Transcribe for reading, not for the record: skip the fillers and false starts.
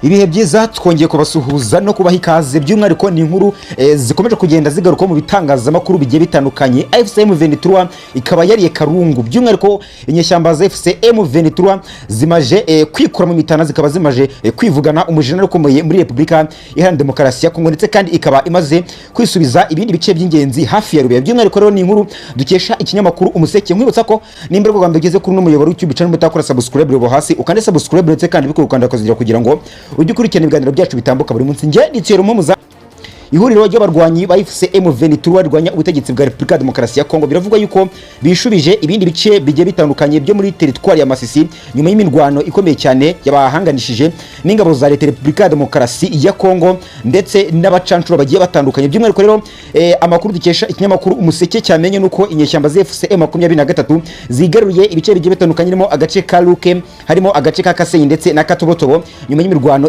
Ibihe byiza twongeye kubasuhuza no kubaha ikaze by'umwihariko ni inkuru zikomeje kugenda zigaruka mu bitangazamakuru bigiye bitandukanye. AFC M23 ikaba yariye karungu by'umwihariko inyeshyamba za AFC M23 zimaje kwikora mu mitana, zikaba zimaje kwivugana umujenerali ukomeye muri Repubulika Iharanira Demokarasi ya Kongo, ndetse kandi ikaba imaze kwisubiza ibindi bice by'ingenzi hafi ya Rubeya. By'umwihariko rero ni inkuru dukesha ikinyamakuru Umuseke. Nkwibutsa ko nimba rwanda ugeze kuri no muyoboro w'YouTube channel mutakora subscribe rebo hasi ukande subscribe, ndetse kandi bikukanda kugira ngo ujye ukurikirana ibiganiro byacu bitambuka buri munsi. Nge nitiyero Mpumuza. Ihuriro ry'abarwanyi ba AFC M23 barwanya ubutegetsi bwa Repubulika Demokarasi ya Kongo biravugwa yuko bishubije ibindi bice bigiye bitandukanye byo muri teritwari ya Masisi nyuma y'imirwano ikomeye cyane yabahanganishije n'ingabo za Leta Repubulika Demokarasi ya Kongo ndetse n'abacancuro bagiye batandukanye. By'umwihariko rero amakuru dukesha ikinyamakuru Umuseke cyamenye nuko inyeshyamba za AFC M23 zigaruriye ibice bigiye bitandukanye, harimo agace ka Luke, harimo agace ka Kasenyi ndetse na Katobotobo nyuma y'imirwano